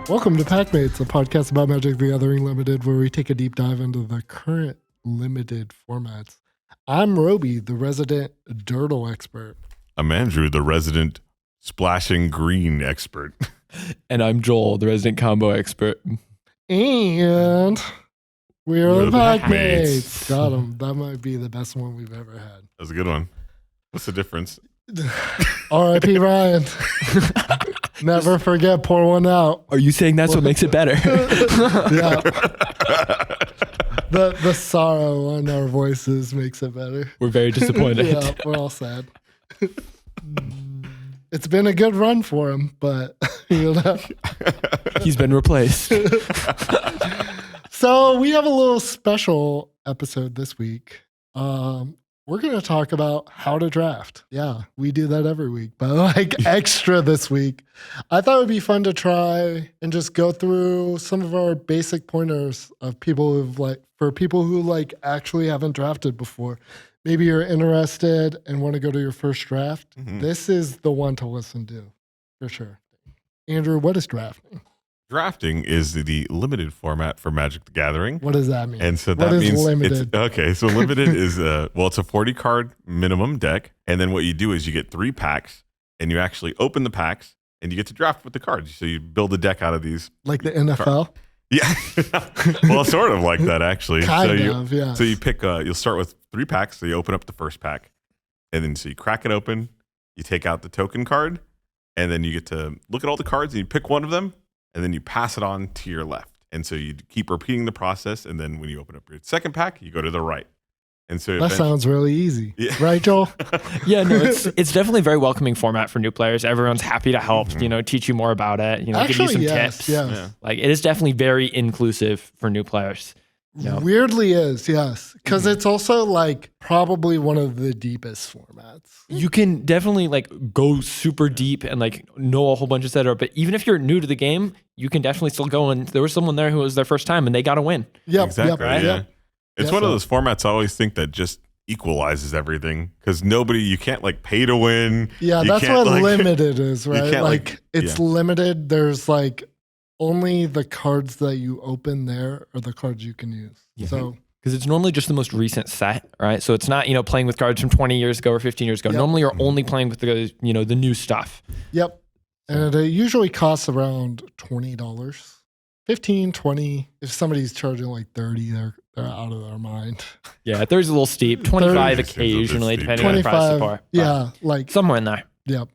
Welcome to Packmates, a podcast about Magic the Gathering Limited, where we take a deep dive into the current limited formats. I'm Roby, the resident Dirtle expert. I'm Andrew, the resident splashing green expert. And I'm Joel, the resident combo expert. And we're We're the the Packmates. Packmates. Got him. That might be the best one we've ever had. That was a good one. What's the difference? R.I.P. Ryan. Never forget, pour one out. Are you saying that's what makes it better? Yeah. The sorrow on our voices makes it better. We're very disappointed. Yeah, we're all sad. It's been a good run for him, but you know. He's been replaced. So we have a little special episode this week. We're going to talk about how to draft. Yeah, we do that every week, but like extra this week. I thought it would be fun to try and just go through some of our basic pointers of people for people who actually haven't drafted before. Maybe you're interested and want to go to your first draft. Mhm. This is the one to listen to for sure. Andrew, what is drafting? Drafting is the limited format for Magic the Gathering. What does that mean? And so What that is means limited? it's okay. So limited is it's a 40 card minimum deck. And then what you do is you get 3 packs and you actually open the packs and you get to draft with the cards. So you build a deck out of these. Like the NFL? Yeah. Well, sort of like that actually. Kind so of, yeah. So you pick, you'll start with 3 packs. So you open up the first pack and then so you crack it open, you take out the token card, and then you get to look at all the cards and you pick one of them and then you pass it on to your left. And so you keep repeating the process. And then when you open up your second pack, you go to the right. And so That sounds really easy. Yeah. Right, Joel? Yeah, no, it's definitely a very welcoming format for new players. Everyone's happy to help, teach you more about it, give you Actually, some yes, tips. yes. Yeah. Like it is definitely very inclusive for new players. No. Weirdly is, yes. Because it's also probably one of the deepest formats. You can definitely go super deep and know a whole bunch of setup. But even if you're new to the game, you can definitely still go. And there was someone there who was their first time and they got a win. Yep, Exactly. yep, Yeah. yep. It's Yep. one of those formats I always think that just equalizes everything because you can't pay to win. Yeah, You that's can't, what limited is, right? can't, It's limited. There's only the cards that you open there are the cards you can use. Yeah. So Because it's normally just the most recent set, right? So it's not, playing with cards from 20 years ago or 15 years ago. Yep. Normally you're only playing with the, the new stuff. yep. And it usually costs around $20. 15, 20. If somebody's charging 30, they're out of their mind. Yeah, there's a little steep. 25 Seems a bit occasionally, steep. depending on the price of 25. par. Yeah, Somewhere in there. yep.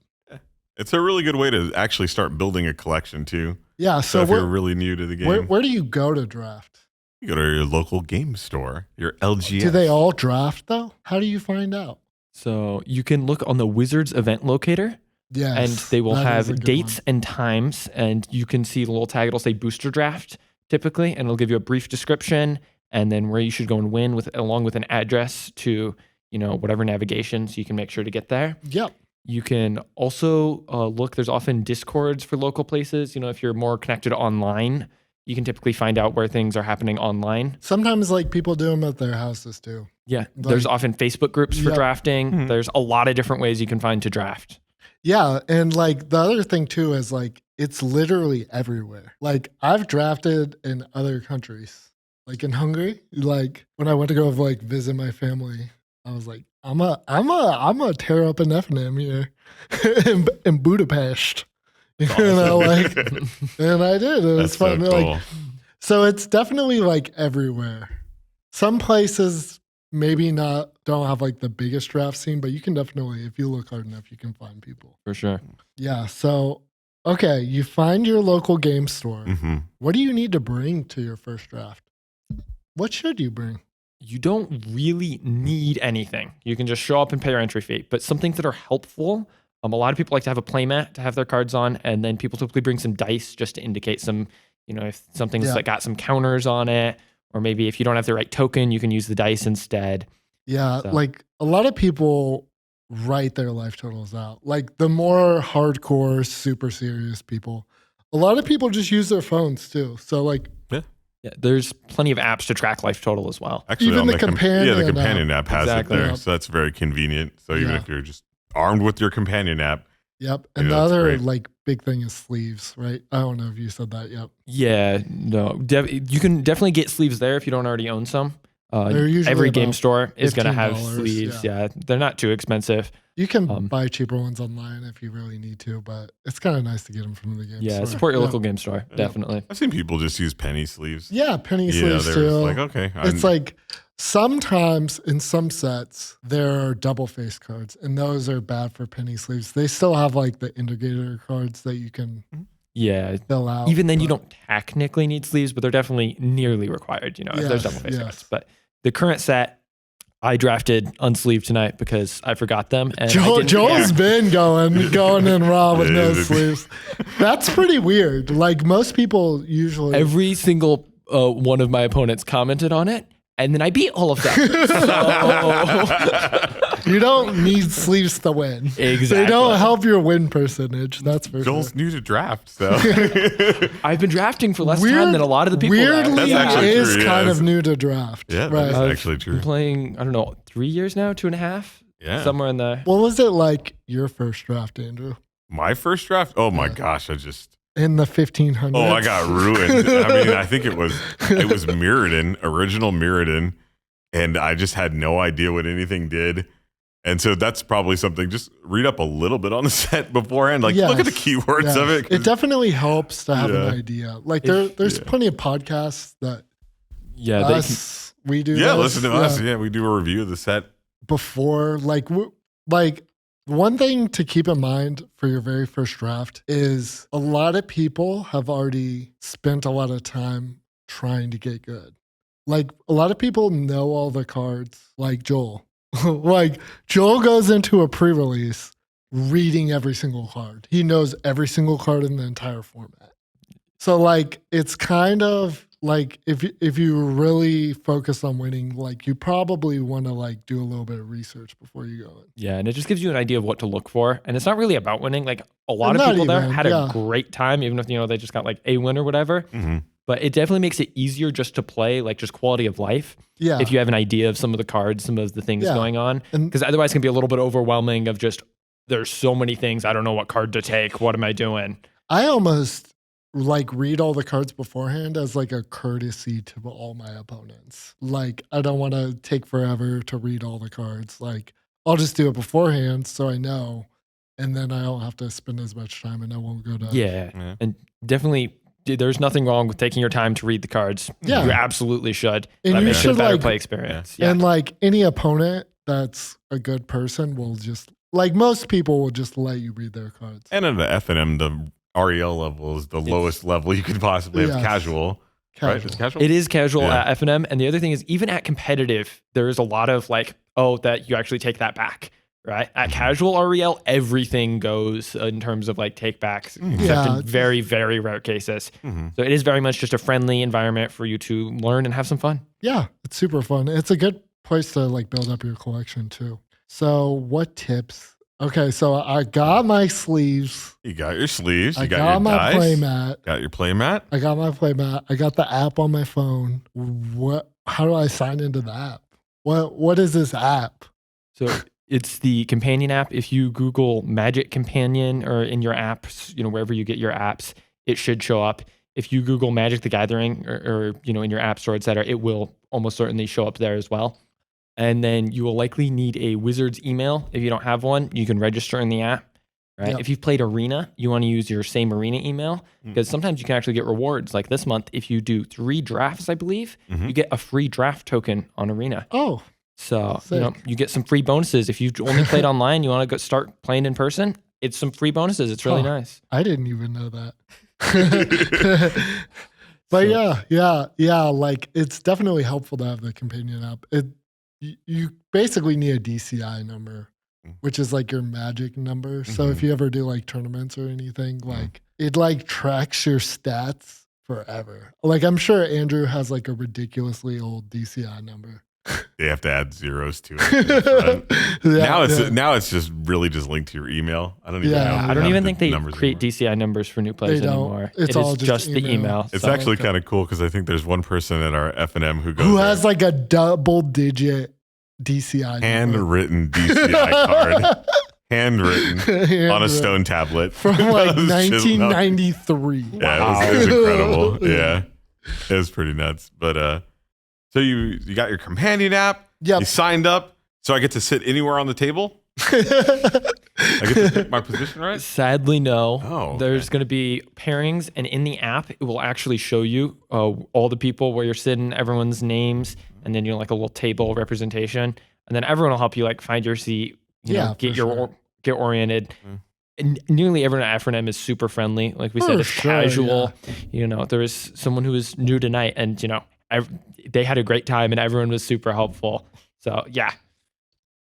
It's a really good way to actually start building a collection too. Yeah, So so if you're really new to the game, where do you go to draft? you go to your local game store, your LGS. Do they all draft though? How do you find out? So you can look on the Wizards event locator Yes, and they will that is a have good dates one. and times. And you can see the little tag. It'll say booster draft typically, and it'll give you a brief description and then where you should go and win along with an address to, whatever navigation. So you can make sure to get there. Yep. You can also look, there's often Discords for local places. If you're more connected online, you can typically find out where things are happening online. Sometimes people do them at their houses too. Yeah. There's often Facebook groups for Yep. drafting. Mhm. There's a lot of different ways you can find to draft. Yeah, and the other thing too is it's literally everywhere. I've drafted in other countries, in Hungary. When I went to go visit my family, I was like, I'm a tear up an FNM here in Budapest. And I did. It was That's so fun. cool. So it's definitely everywhere. Some places maybe don't have the biggest draft scene, but you can definitely, if you look hard enough, you can find people. For sure. Yeah. So, okay, you find your local game store. hmm What do you need to bring to your first draft? What should you bring? You don't really need anything. You can just show up and pay your entry fee. But some things that are helpful, a lot of people like to have a playmat to have their cards on, and then people typically bring some dice just to indicate some, if something's Yeah. got some counters on it, or maybe if you don't have the right token, you can use the dice instead. Yeah, So- a lot of people write their life totals out. The more hardcore, super serious people, a lot of people just use their phones too. So Yeah, there's plenty of apps to track life total as well. Actually, Even on the companion the app. companion app has Exactly. it there, Yeah. so that's very convenient. So even Yeah. if you're just armed with your companion app, Yep. And the that's other great. like big thing is sleeves, right? I don't know if you said that. Yep. Yeah, no, you can definitely get sleeves there if you don't already own some. They're usually Every game about store is going to have $15, sleeves. yeah. Yeah, they're not too expensive. You can buy cheaper ones online if you really need to, but it's kind of nice to get them from the game Yeah, store. support your local game store, definitely. I've seen people just use penny sleeves. Yeah, penny Yeah, sleeves they're too. just like, okay. It's like sometimes in some sets there are double face cards, and those are bad for penny sleeves. They still have like the indicator cards that you can Yeah, fill out. even then you but- don't technically need sleeves, but they're definitely nearly required. You know, if there's Yes, double face yes. cards. But the current set, I drafted unsleeved tonight because I forgot them. And Joel's been going in raw with no Yeah, sleeves. That's pretty weird. Like most people usually. every single one of my opponents commented on it, and then I beat all of them. You don't need sleeves to win. Exactly. They don't help your win percentage. That's for Joel's sure. new to draft, so I've been drafting for less time than a lot of the people. Weirdly, That's actually is true, kind yeah. of new to draft. yeah, right. that's I've actually true. been playing, I don't know, 3 years now, 2.5, Yeah. somewhere in there. What was it like your first draft, Andrew? My first draft? Oh my Yeah. gosh, In the 1500s? oh, I got ruined. I mean, I think it was Mirrodin, original Mirrodin, and I just had no idea what anything did. And so that's probably something, just read up a little bit on the set beforehand. Like, look at the Yes, keywords yes. of it. 'cause- It definitely helps to have Yeah. an idea. Like If- there's plenty of podcasts that Yeah, we do. yeah, this, listen to us. Yeah, we do a review of the set. before. Like one thing to keep in mind for your very first draft is a lot of people have already spent a lot of time trying to get good. Like a lot of people know all the cards, like Joel. Like Joel goes into a pre-release reading every single card. He knows every single card in the entire format. So like it's kind of like if you really focus on winning, like you probably want to like do a little bit of research before you go in. Yeah, and it just gives you an idea of what to look for. And it's not really about winning. Like a lot of Not people there even, had yeah. a great time, even if they just got like a win or whatever. Mm-hmm. But it definitely makes it easier just to play, like just quality of life. Yeah. If you have an idea of some of the cards, some of the things Yeah. going on, And- because otherwise it can be a little bit overwhelming of just there's so many things. I don't know what card to take. What am I doing? I almost like read all the cards beforehand as like a courtesy to all my opponents. Like I don't want to take forever to read all the cards. Like I'll just do it beforehand so I know, and then I don't have to spend as much time, and I won't go to Yeah. And definitely, there's nothing wrong with taking your time to read the cards. Yeah. You absolutely should. And That you makes it a should, better like- play experience. Yeah. And like any opponent that's a good person will just like most people will just let you read their cards. And at the F&M, the REL level is the lowest level you could possibly have. Yes. Casual, right? Casual. It's casual. It is casual Yeah. at F&M. And the other thing is, even at competitive, there is a lot of like, oh, that you actually take that back, right? At casual REL, everything goes in terms of like take backs, except Yeah, in very, very rare cases. Mm-hmm. So it is very much just a friendly environment for you to learn and have some fun. Yeah, it's super fun. It's a good place to like build up your collection too. So what tips? Okay, so I got my sleeves. You got your sleeves. You I got, got your my dice. playmat. Got your playmat. I got my playmat. I got the app on my phone. How do I sign into the app? What is this app? So it's the companion app. If you Google Magic Companion or in your apps, wherever you get your apps, it should show up. If you Google Magic the Gathering or in your app store, etc., it will almost certainly show up there as well. And then you will likely need a Wizards email. If you don't have one, you can register in the app. Right? Yep. If you've played Arena, you want to use your same Arena email because sometimes you can actually get rewards. Like this month, if you do 3 drafts, I believe, Mhm. you get a free draft token on Arena. Oh, So, Sick. you get some free bonuses. If you've only played online, you want to go start playing in person, it's some free bonuses. It's really Huh. nice. I didn't even know that. But yeah. Like it's definitely helpful to have the companion app. You basically need a DCI number, which is like your magic number. So if you ever do like tournaments or anything, like it like tracks your stats forever. Like I'm sure Andrew has like a ridiculously old DCI number. They have to add zeros to it. in the front. Yeah, now it's just really just linked to your email. I don't even Yeah. know. if I don't have even the think they numbers create anymore. DCI numbers for new players They don't. anymore. It's It all is just the email. email. It's So- actually okay. kind of cool because I think there's one person at our F&M who goes who there, has like a double digit DCI number. handwritten DCI card. handwritten on a stone tablet from like 1993. Yeah, it was incredible. Yeah, it was pretty nuts. But so you got your companion app. Yep. You signed up, so I get to sit anywhere on the table. I get to pick my position, right? Sadly, no. Oh, okay. There's going to be pairings, and in the app, it will actually show you all the people where you're sitting, everyone's names, and then like a little table representation, and then everyone will help you like find your seat. Get oriented. And nearly everyone at F&M is super friendly. Like we said, it's casual. Yeah. There was someone who was new tonight, and they had a great time, and everyone was super helpful. So yeah.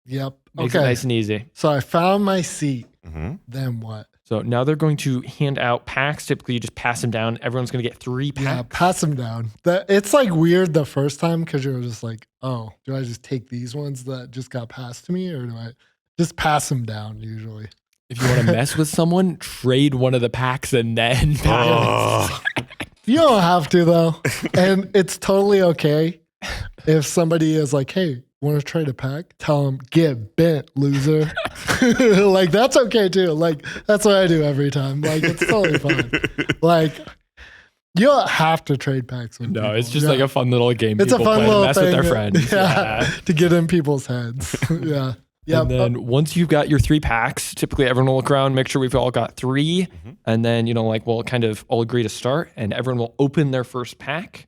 Yep. Makes it nice and easy. So I found my seat. Mm-hmm. Then what? So now they're going to hand out packs. Typically, you just pass them down. Everyone's going to get 3 packs. Yeah, pass them down. It's like weird the first time because you're just like, oh, do I just take these ones that just got passed to me, or do I just pass them down usually? If you want to mess with someone, trade one of the packs and then pass. You don't have to though. And it's totally okay if somebody is like, hey, want to trade a pack? Tell them, get bent, loser. Like, that's okay too. Like, that's what I do every time. Like, it's totally fine. Like, you don't have to trade packs with people. It's just like a fun little game. It's a fun little mess thing with their friends. to get in people's heads. Yeah. And then once you've got your 3 packs, typically everyone will look around, make sure we've all got 3. Mm-hmm. And then, we'll kind of all agree to start, and everyone will open their first pack.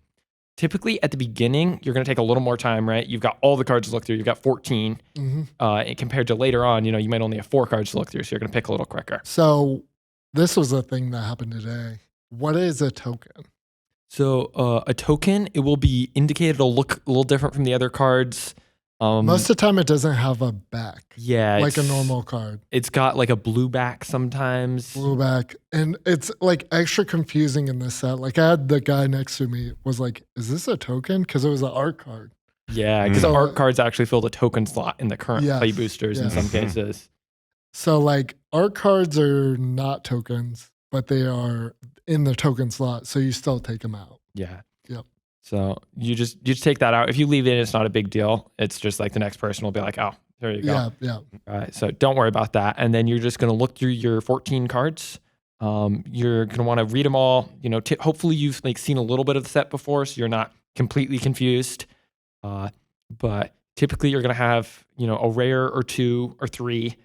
Typically at the beginning, you're going to take a little more time, right? You've got all the cards to look through. You've got 14. Mm-hmm. And compared to later on, you might only have 4 cards to look through. So you're going to pick a little quicker. So this was a thing that happened today. What is a token? So a token, it will be indicated. It'll look a little different from the other cards. Most of the time it doesn't have a back. Yeah. Like a normal card. It's got like a blue back sometimes. Blue back. And it's like extra confusing in this set. Like I had the guy next to me was like, is this a token? Because it was an art card. Yeah, because art cards actually fill the token slot in the current play boosters in some cases. So like art cards are not tokens, but they are in the token slot. So you still take them out. Yeah. Yep. So you just take that out. If you leave it, it's not a big deal. It's just like the next person will be like, oh, there you go. Yeah. All right. So don't worry about that. And then you're just going to look through your 14 cards. You're going to want to read them all. Hopefully you've seen a little bit of the set before, so you're not completely confused. But typically you're going to have, a rare or 2 or 3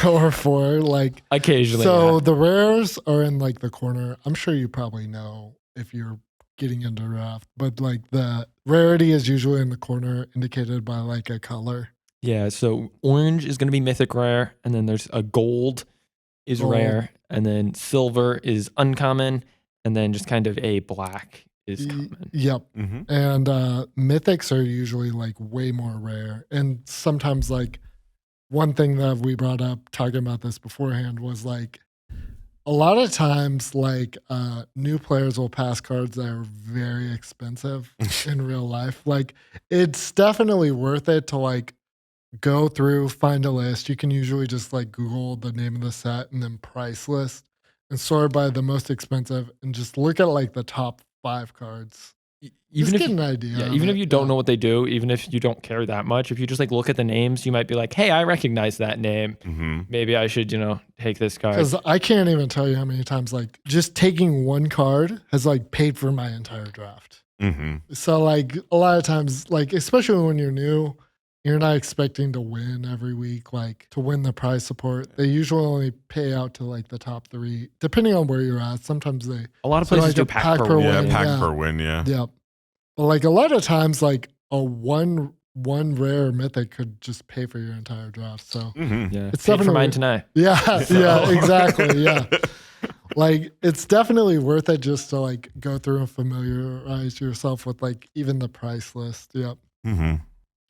or 4, like occasionally. So the rares are in like the corner. I'm sure you probably know if you're getting into draft, but like the rarity is usually in the corner indicated by like a color. Yeah, so orange is going to be mythic rare, and then there's a gold is rare, and then silver is uncommon, and then just kind of a black is common. Yep. Mm-hmm. And mythics are usually like way more rare. And sometimes like one thing that we brought up talking about this beforehand was like a lot of times like new players will pass cards that are very expensive in real life. Like it's definitely worth it to like go through, find a list. You can usually just like Google the name of the set and then price list and sort by the most expensive and just look at like the top 5 cards. Even if, get an idea. Yeah, even if you don't know what they do, even if you don't care that much, if you just like look at the names, you might be like, hey, I recognize that name. Mm-hmm. Maybe I should, take this card. Because I can't even tell you how many times like just taking one card has like paid for my entire draft. Mm-hmm. So like a lot of times, like especially when you're new, you're not expecting to win every week, like to win the prize support. They usually only pay out to like the top 3, depending on where you're at. Sometimes a lot of places do pack per win. Yeah, pack per win, yeah. Yep. But like a lot of times, like a one rare mythic could just pay for your entire draft. So yeah, it's definitely for mine tonight. Yeah, yeah, exactly. Yeah. Like it's definitely worth it just to like go through and familiarize yourself with like even the price list. Yep. Mm-hmm.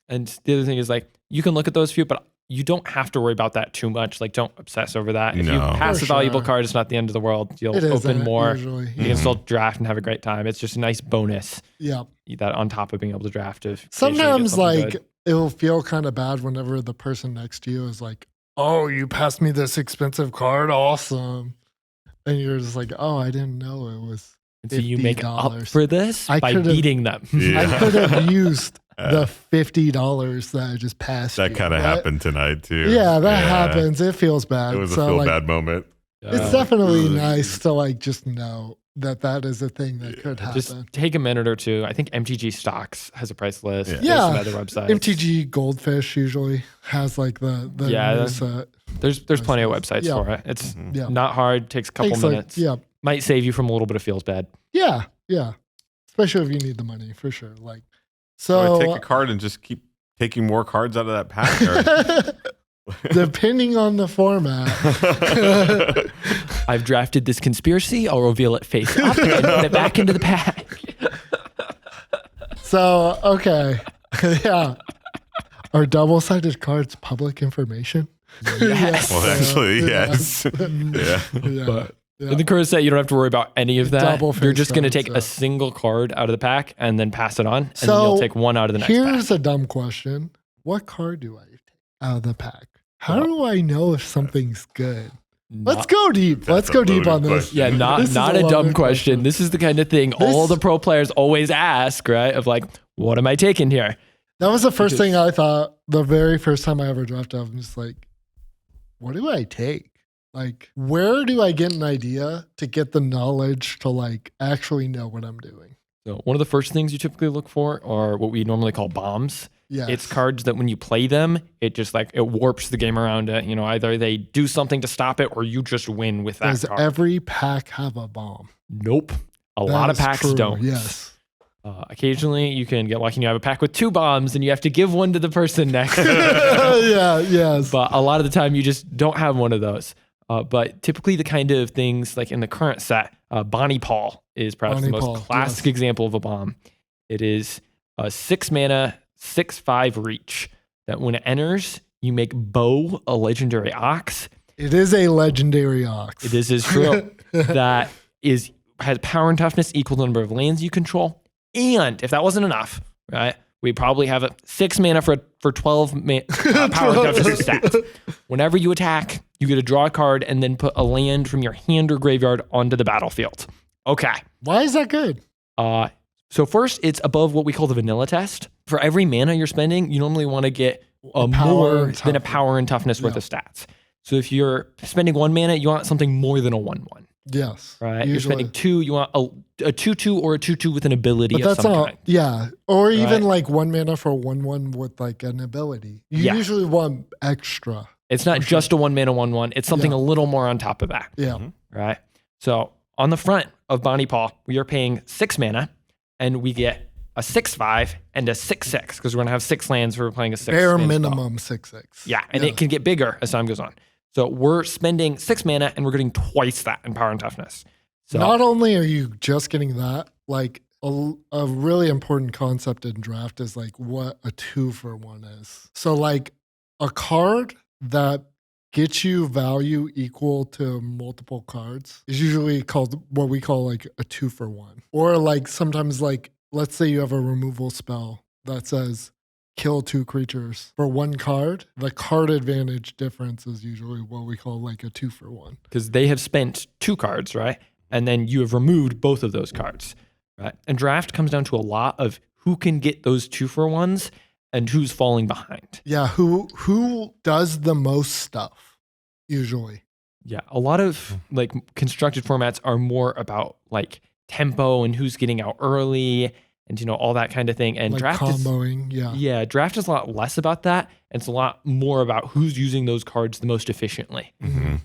And the other thing is like you can look at those few, but you don't have to worry about that too much. Like don't obsess over that. If you pass a valuable card, it's not the end of the world. You'll open more. Usually. You can still draft and have a great time. It's just a nice bonus. Yeah. That on top of being able to draft. Sometimes like it'll feel kind of bad whenever the person next to you is like, oh, you passed me this expensive card. Awesome. And you're just like, oh, I didn't know it was $50. So you make up for this by beating them. Yeah. I could have used the $50 that I just passed. That kind of happened tonight too. Yeah, that happens. It feels bad. It was a So, feel like, bad moment. it's definitely nice to like just know that is a thing that could happen. Just take a minute or two. I think MTG Stocks has a price list. Yeah. There's some other websites. MTG Goldfish usually has like the There's plenty of websites for it. It's not hard. Takes a couple minutes. Might save you from a little bit of feels bad. Yeah. Especially if you need the money for sure. Like, so take a card and just keep taking more cards out of that pack. Depending on the format. I've drafted this conspiracy. I'll reveal it face up and put it back into the pack. So, okay. Yeah. Are double-sided cards public information? Yes. Well, actually, yes. But in the current set, you don't have to worry about any of that. You're just going to take a single card out of the pack and then pass it on. And then you'll take one out of the next pack. Here's a dumb question. What card do I take out of the pack? How do I know if something's good? Let's go deep. Let's go deep on this. Yeah, not a dumb question. This is the kind of thing all the pro players always ask, right? Of like, what am I taking here? That was the first thing I thought the very first time I ever drafted. I'm just like, what do I take? Like, where do I get an idea to get the knowledge to like actually know what I'm doing? So one of the first things you typically look for are what we normally call bombs. Yes. It's cards that when you play them, it just like it warps the game around it. You know, either they do something to stop it or you just win with that Does card. every pack have a bomb? Nope. A lot of packs don't. Yes. Occasionally you can get lucky and you have a pack with 2 bombs and you have to give one to the person next. Yes. But a lot of the time you just don't have one of those. But typically the kind of things like in the current set, Bonnie Paul is perhaps the most classic example of a bomb. It is a 6 mana, 6/5 reach that when it enters, you make Bo a legendary ox. It is a legendary ox. It is true. That has power and toughness equal to the number of lands you control. And if that wasn't enough, right, we probably have a 6 mana for 12 power and toughness stats. Whenever you attack, you get to draw a card and then put a land from your hand or graveyard onto the battlefield. Okay. Why is that good? So first, it's above what we call the vanilla test. For every mana you're spending, you normally want to get more than a power and toughness worth of stats. So if you're spending 1 mana, you want something more than a 1/1. Yes. Right? Usually. You're spending 2, you want a 2/2 or a 2/2 with an ability of some kind. Yeah. Or even like 1 mana for 1/1 with like an ability. You usually want extra. It's not just a 1 mana 1/1. It's something a little more on top of that. Yeah. Right? So on the front of Bonnie Paul, we are paying 6 mana and we get a 6/5 and a 6/6 because we're going to have 6 lands. We're playing a 6. Bare minimum 6/6. Yeah. And it can get bigger as time goes on. So we're spending 6 mana and we're getting twice that in power and toughness. So not only are you just getting that, like a really important concept in draft is like what a 2-for-1 is. So like a card that gets you value equal to multiple cards is usually called what we call like a 2-for-1. Or like sometimes like, let's say you have a removal spell that says kill 2 creatures for 1 card. The card advantage difference is usually what we call like a 2-for-1. Because they have spent 2 cards, right? And then you have removed both of those cards, right? And draft comes down to a lot of who can get those 2-for-1s and who's falling behind. Yeah, who does the most stuff usually. Yeah, a lot of like constructed formats are more about like tempo and who's getting out early and, you know, all that kind of thing. And like draft comboing, yeah, draft is a lot less about that. And it's a lot more about who's using those cards the most efficiently. Mm-hmm.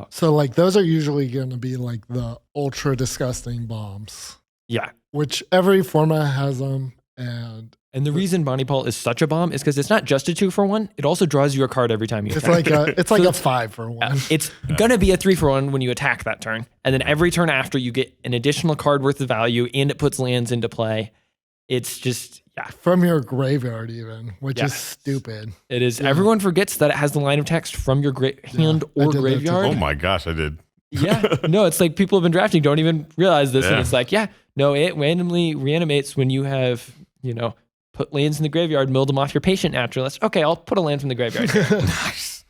So like those are usually going to be like the ultra disgusting bombs. Yeah. Which every format has them. And the reason Bonnie Paul is such a bomb is because it's not just a 2-for-1. It also draws you a card every time you attack. It's like a 5-for-1. It's going to be a 3-for-1 when you attack that turn. And then every turn after you get an additional card worth of value and it puts lands into play. It's just, from your graveyard even, which is stupid. It is. Yeah. Everyone forgets that it has the line of text from your hand or graveyard. Oh my gosh, I did. Yeah. No, it's like people have been drafting, don't even realize this. And it's like, it randomly reanimates when you have, you know, put lands in the graveyard, milled them off your patient naturalist. Okay, I'll put a land from the graveyard. Nice.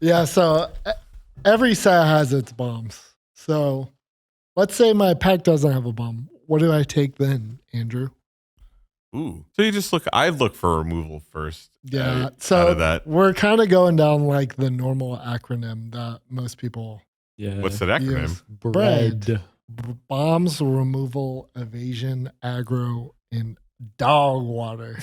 Yeah, so every set has its bombs. So let's say my pack doesn't have a bomb. What do I take then, Andrew? Ooh. So you just I look for removal first. Yeah. Out So of that. we're kind of going down like the normal acronym that most people Yeah. What's that acronym? use. bread? Bombs, removal, evasion, aggro, and dog water.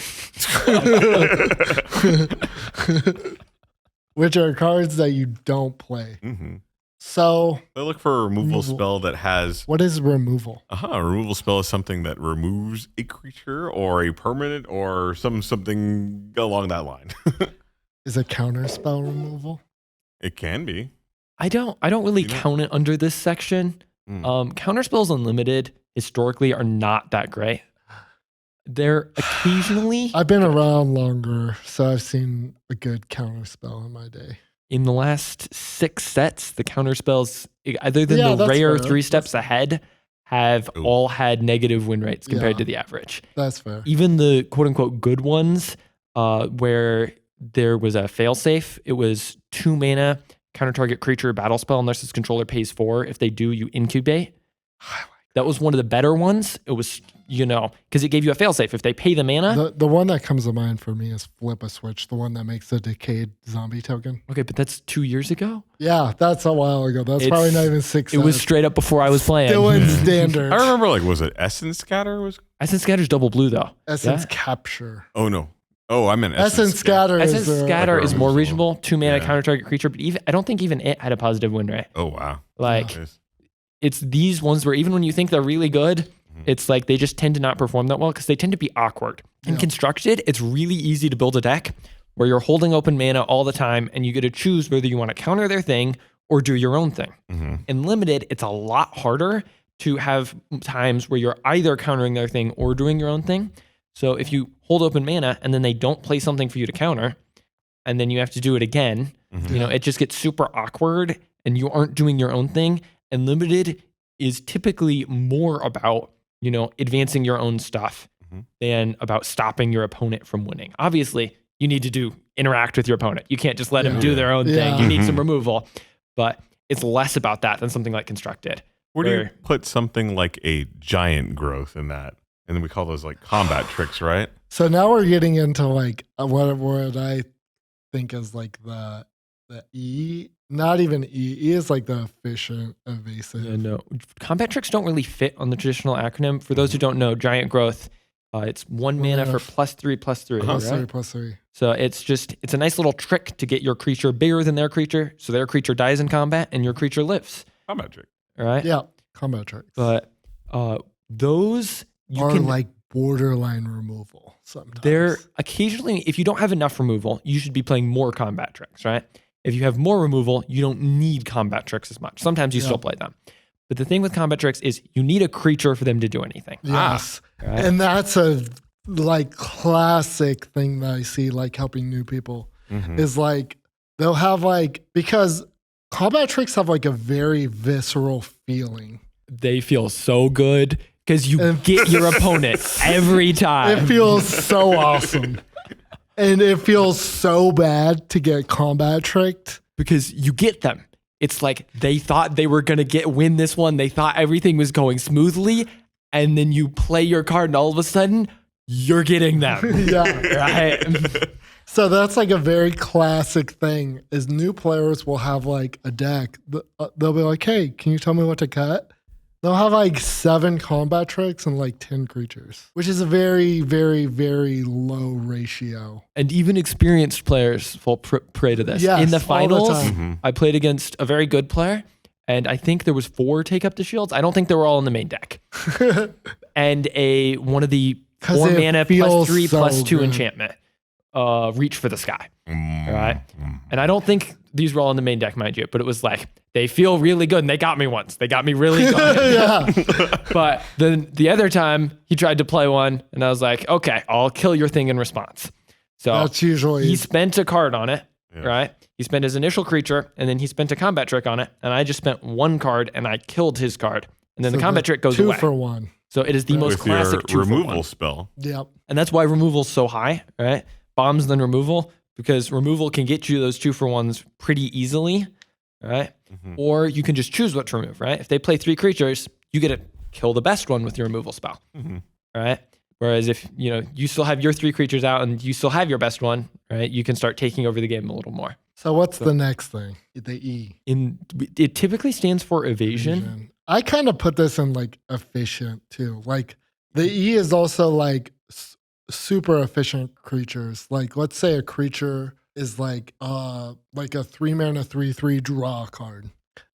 Which are cards that you don't play. Mm-hmm. So I look for a removal spell that has what is removal? a removal spell is something that removes a creature or a permanent or something along that line. Is a counter spell removal? It can be. I don't really count it under this section. Counterspells Unlimited historically are not that great. They're occasionally I've been around longer, so I've seen a good counter spell in my day. in the last 6 sets, the counterspells, other than Yeah, the that's rare fair. 3 steps ahead, have Ooh. all had negative win rates compared Yeah. to the average. That's fair. Even the quote unquote good ones, where there was a failsafe, it was 2 mana, counter target creature, battle spell, unless its controller pays 4. If they do, you incubate. That was one of the better ones. It was, because it gave you a failsafe. If they pay the mana. The one that comes to mind for me is Flip a Switch, the one that makes the decayed zombie token. Okay, but that's 2 years ago. Yeah, that's a while ago. That's probably not even 6 It was sets. straight up before I was playing. Still in standard. I remember, was it Essence Scatter? Essence Scatter's double blue though. Essence Yeah. Capture. Oh no. Oh, I meant Essence Scatter Essence is Scatter is more reasonable. reasonable. 2 mana Yeah. counter target creature, but I don't think even it had a positive win rate. Oh wow. Like it's these ones where even when you think they're really good, it's like they just tend to not perform that well because they tend to be awkward. In Yeah. Constructed, it's really easy to build a deck where you're holding open mana all the time and you get to choose whether you want to counter their thing or do your own thing. In Limited, it's a lot harder to have times where you're either countering their thing or doing your own thing. So if you hold open mana and then they don't play something for you to counter, and then you have to do it again, it just gets super awkward and you aren't doing your own thing. And Limited is typically more about, advancing your own stuff than about stopping your opponent from winning. Obviously, you need to interact with your opponent. You can't just let them do their own thing. You need some removal, but it's less about that than something like Constructed. Where do you put something like a giant growth in that? And then we call those combat tricks, right? So now we're getting into what I think is the E. Not even E. E is the efficient, evasive. Yeah, no. Combat tricks don't really fit on the traditional acronym. For those who don't know, giant growth, it's 1 mana for +3/+3. +3/+3. So it's a nice little trick to get your creature bigger than their creature, so their creature dies in combat and your creature lives. Combat trick. All right. Yeah, combat tricks. But those are borderline removal sometimes. They're occasionally, if you don't have enough removal, you should be playing more combat tricks, right? If you have more removal, you don't need combat tricks as much. Sometimes you still play them. But the thing with combat tricks is you need a creature for them to do anything. Yes. Right? And that's a classic thing that I see helping new people is they'll have because combat tricks have a very visceral feeling. They feel so good because you get your opponent every time. It feels so awesome. And it feels so bad to get combat tricked. Because you get them. It's like they thought they were going to win this one. They thought everything was going smoothly. And then you play your card and all of a sudden you're getting them. Yeah. Right? So that's a very classic thing is new players will have a deck. They'll be like, hey, can you tell me what to cut? They'll have 7 combat tricks and 10 creatures, which is a very, very, very low ratio. And even experienced players fall prey to this. Yes, in the all the finals, time. I played against a very good player, and I think there was 4 take up the shields. I don't think they were all in the main deck. And one of the 4 it mana feels +3 so +2 good. enchantment, Reach for the Sky. Right? And I don't think these were all in the main deck, mind you, but it was they feel really good, and they got me once. They got me really good. Yeah. But then the other time, he tried to play one, and I was like, okay, I'll kill your thing in response. So That's usually. he spent a card on it, right? He spent his initial creature, and then he spent a combat trick on it, and I just spent 1 card, and I killed his card. And then the combat trick goes 2 away. for 1. So it is the most With classic your 2 for 1. removal spell. Yep. And that's why removal's so high, right? Bombs then removal, because removal can get you those 2 for 1s pretty easily, right? Or you can just choose what to remove, right? If they play 3 creatures, you get to kill the best one with your removal spell, right? Whereas if you still have your 3 creatures out and you still have your best one, right? You can start taking over the game a little more. So what's the next thing? The E. It typically stands for evasion. I kind of put this in like efficient too. Like the E is also like super efficient creatures. Like let's say a creature is like a 3-mana 3/3 draw card.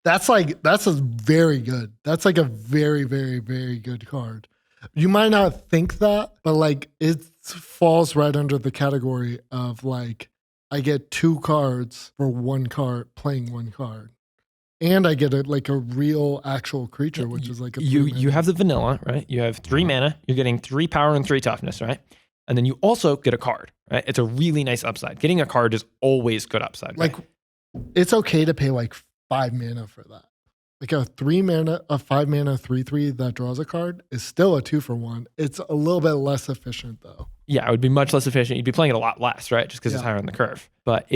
That's a very good. That's like a very, very, very good card. You might not think that, but like it falls right under the category of like I get 2 cards for 1 card, playing 1 card. And I get a real actual creature, which is like a you have the vanilla, right? You have 3 mana, you're getting 3 power and 3 toughness, right? And then you also get a card, right? It's a really nice upside. Getting a card is always good upside. Like it's okay to pay like 5 mana for that. Like a 5 mana 3/3 that draws a card is still a 2 for 1. It's a little bit less efficient though. Yeah, it would be much less efficient. You'd be playing it a lot less, right? Just because it's higher on the curve. But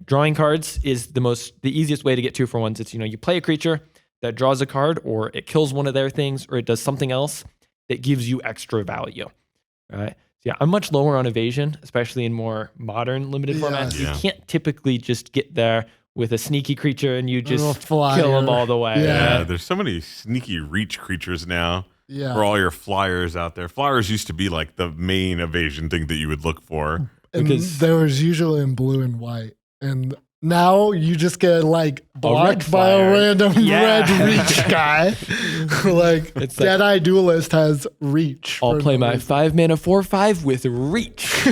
drawing cards is the easiest way to get 2 for 1s. It's, you play a creature that draws a card, or it kills one of their things, or it does something else that gives you extra value, right? So I'm much lower on evasion, especially in more modern limited formats. Yeah. You can't typically just get there with a sneaky creature and you just kill flyer. them all the way. Yeah, right? there's so many sneaky reach creatures now. Yeah. For all your flyers out there. Flyers used to be like the main evasion thing that you would look for. And Because there was usually in blue and white. And now you just get like blocked by a flyer. random Yeah. red reach guy. Like It's like- Deadeye Duelist has reach. I'll for play no my reason. 5 mana 4/5 with reach.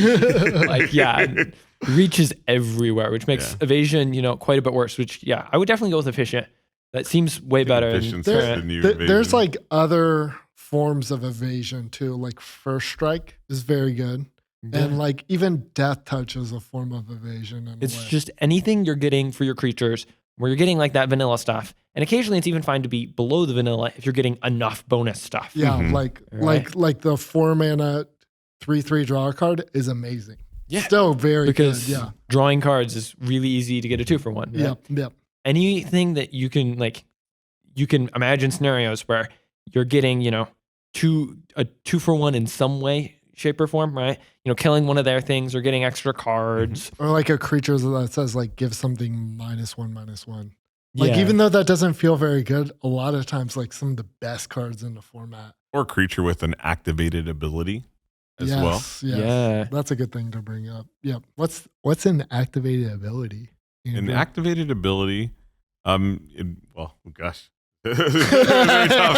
Reach is everywhere, which makes evasion, quite a bit worse. Which I would definitely go with efficient. That seems way better. Efficiency's And the new There's evasion. like other forms of evasion too. Like First Strike is very good. And like even Death Touch is a form of evasion. In it's a way. just anything you're getting for your creatures where you're getting like that vanilla stuff. And occasionally it's even fine to be below the vanilla if you're getting enough bonus stuff. Yeah, Mhm. like the 4 mana 3/3 draw card is amazing. Yeah. Still very Because good. Yeah. drawing cards is really easy to get a 2 for 1. Right? Yep. Anything that you can imagine scenarios where you're getting, a 2 for 1 in some way, shape, or form, right? Killing one of their things or getting extra cards. Or like a creature that says like give something -1/-1. Like Yeah. even though that doesn't feel very good, a lot of times like some of the best cards in the format. Or a creature with an activated ability as well. Yes. Yeah. That's a good thing to bring up. Yep. What's an activated ability? An Andrew? activated ability, gosh. That's very tough.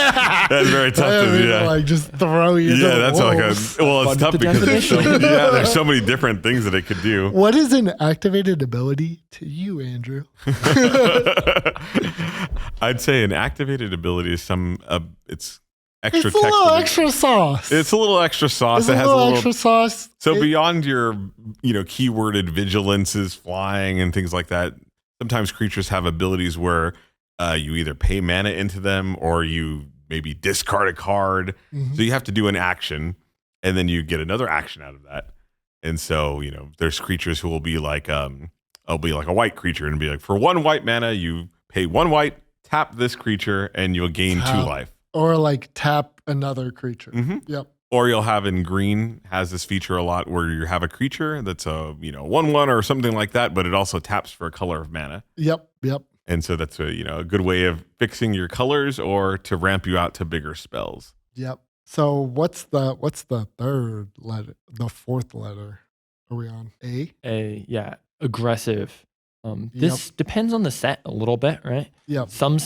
That's very tough I to mean, do. like just throw you. Yeah, to that's like wolves. it's Fun tough with the because definition. there's so many different things that it could do. What is an activated ability to you, Andrew? I'd say an activated ability is it's extra It's a text. little in it. extra sauce. It's a little extra sauce. It's It a has little extra sauce. So It- beyond your, keyworded vigilances, flying, and things like that, sometimes creatures have abilities where you either pay mana into them or you maybe discard a card. Mhm. So you have to do an action, and then you get another action out of that. And so, there's creatures who will be like, I'll be like a white creature and be like, for 1 white mana, you pay 1 white, tap this creature, and you'll gain 2 Tap. life. Or like tap another creature. Mhm. Yep. Or you'll have in green has this feature a lot where you have a creature that's a 1/1 or something like that, but it also taps for a color of mana, Yep. and so that's a good way of fixing your colors or to ramp you out to bigger spells. Yep. So what's the third letter? The fourth letter? Are we on A? Aggressive. This depends on the set a little bit, right? Yep. Some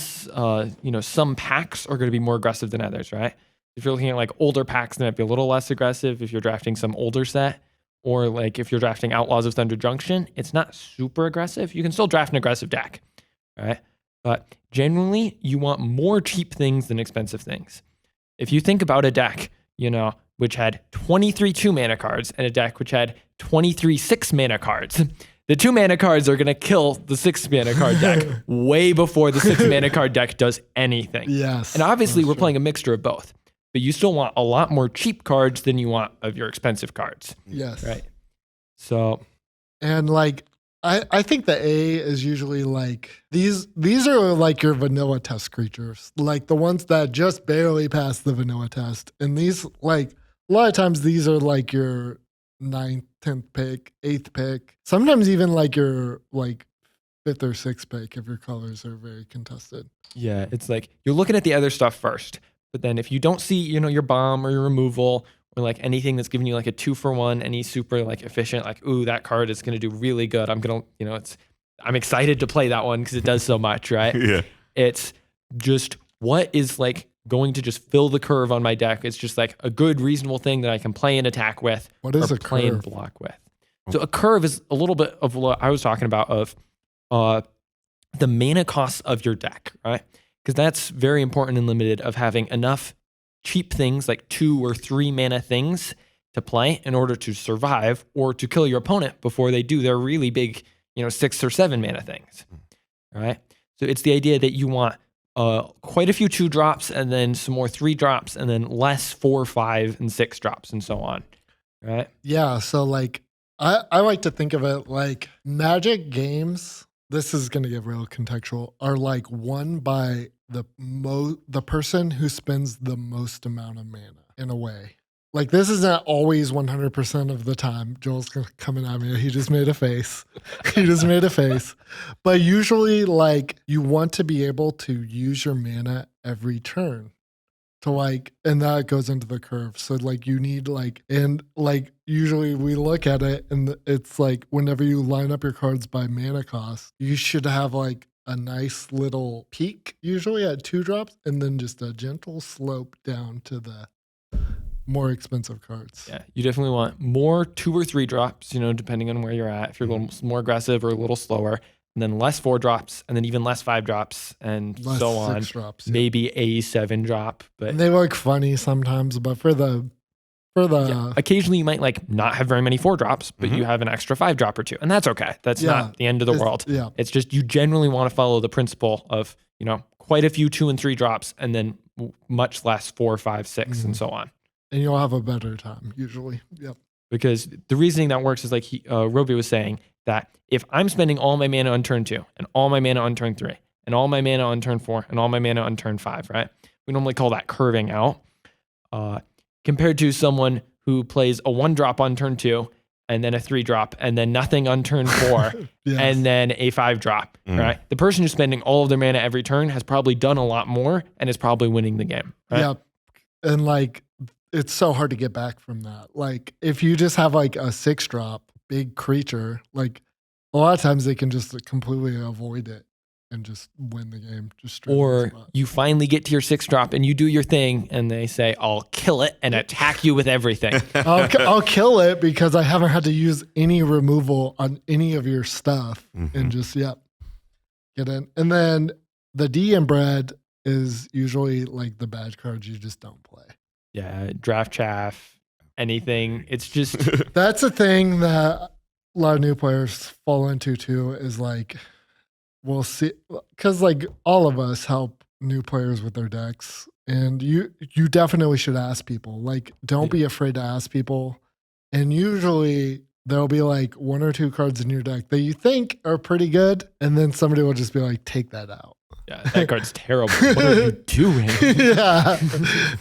packs are going to be more aggressive than others, right? If you're looking at like older packs, they might be a little less aggressive. If you're drafting some older set, or like if you're drafting Outlaws of Thunder Junction, it's not super aggressive. You can still draft an aggressive deck, right? But generally, you want more cheap things than expensive things. If you think about a deck, which had 23 2-mana cards and a deck which had 23 6-mana cards, the 2-mana cards are going to kill the 6-mana card deck way before the 6-mana card deck does anything. Yes. And obviously, that's we're true. playing a mixture of both. But you still want a lot more cheap cards than you want of your expensive cards, Yes. right? So, And like I think the A is usually like these are like your vanilla test creatures, like the ones that just barely pass the vanilla test. And these like a lot of times these are like your 9th, 10th pick, 8th pick. Sometimes even like your like 5th or 6th pick if your colors are very contested. Yeah, it's like you're looking at the other stuff first, but then if you don't see, your bomb or your removal or like anything that's giving you like a 2-for-1, any super like efficient, like, ooh, that card is going to do really good. I'm excited to play that one because it does so much, right? Yeah. It's just what is like going to just fill the curve on my deck. It's just like a good, reasonable thing that I can play and attack with. What is or a play and curve? block with. So a curve is a little bit of what I was talking about of the mana costs of your deck, right? Because that's very important and limited of having enough cheap things like 2 or 3 mana things to play in order to survive or to kill your opponent before they do their really big, 6 or 7 mana things, right? So it's the idea that you want quite a few 2 drops and then some more 3 drops and then less 4, 5, and 6 drops and so on, right? Yeah. So like I like to think of it like Magic games. This is going to get real contextual. Are like won by the person who spends the most amount of mana in a way. Like this isn't always 100% of the time. Joel's coming at me. He just made a face. He just made a face. But usually like you want to be able to use your mana every turn to like, and that goes into the curve. So like you need like, and like usually we look at it and it's like whenever you line up your cards by mana cost, you should have like a nice little peak usually at 2 drops and then just a gentle slope down to the more expensive cards. Yeah, you definitely want more 2 or 3 drops, depending on where you're at. If you're a little more aggressive or a little slower, and then less 4 drops, and then even less 5 drops, and Less so on. 6 drops. Yeah. Maybe a 7 drop, but And they look funny sometimes, but for the occasionally you might like not have very many 4 drops, but you have an extra 5 drop or 2, and that's okay. That's not the end of the world. Yeah. It's just you generally want to follow the principle of quite a few 2 and 3 drops, and then much less 4, 5, 6, and so on. And you'll have a better time usually. Yep. Because the reasoning that works is like Roby was saying that if I'm spending all my mana on turn 2 and all my mana on turn 3 and all my mana on turn 4 and all my mana on turn 5, right? We normally call that curving out. Compared to someone who plays a 1 drop on turn 2 and then a 3 drop and then nothing on turn 4 Yes. and then a 5 drop, right? The person who's spending all of their mana every turn has probably done a lot more and is probably winning the game. Right? Yep. And like it's so hard to get back from that. Like if you just have like a 6 drop big creature, like a lot of times they can just completely avoid it and just win the game. Just straight on the Or spot. you finally get to your 6 drop and you do your thing and they say, I'll kill it and attack you with everything. I'll kill it because I haven't had to use any removal on any of your stuff and just get in. And then the D and bread is usually like the bad cards you just don't play. Yeah, draft chaff, anything. It's just That's a thing that a lot of new players fall into too, is like, we'll see, because like all of us help new players with their decks, and you definitely should ask people. Like, don't be afraid to ask people. And usually there'll be like 1 or 2 cards in your deck that you think are pretty good, and then somebody will just be like, take that out. yeah, that card's terrible. What are you doing? Yeah,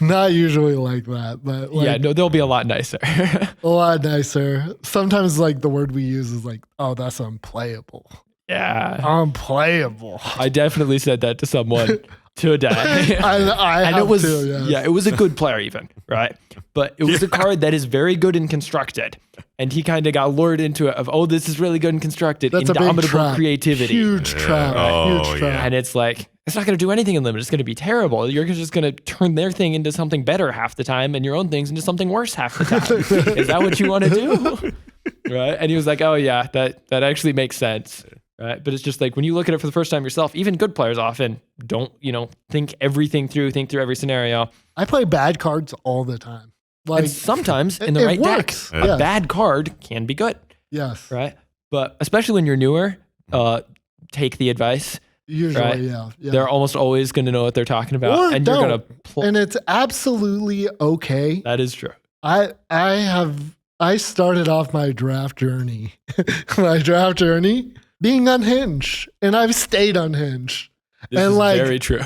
not usually like that, but like, Yeah, no, they'll be a lot nicer. a lot nicer. Sometimes like the word we use is like, oh, that's unplayable. Yeah, Unplayable. I definitely said that to someone today. I And have it was too, yes. yeah, it was a good player even, right? But it was a card that is very good and constructed. And he kind of got lured into it of, oh, this is really good and constructed. That's a big Indomitable trap. creativity. Huge trap. Oh, Huge trap. And it's like, it's not going to do anything in limited. It's going to be terrible. You're just going to turn their thing into something better half the time and your own things into something worse half the time. Is that what you want to do? Right? And he was like, oh, yeah, that actually makes sense. Right? But it's just like when you look at it for the first time yourself, even good players often don't, think everything through, think through every scenario. I play bad cards all the time. Like, And sometimes in the it right works. deck, a Yes. bad card can be good. Yes. Right? But especially when you're newer, take the advice. Usually, Right. yeah. They're almost always going to know what they're talking about. Or and you're going to And it's absolutely okay. That is true. I started off my draft journey, being unhinged, and I've stayed unhinged. This And is like- very true.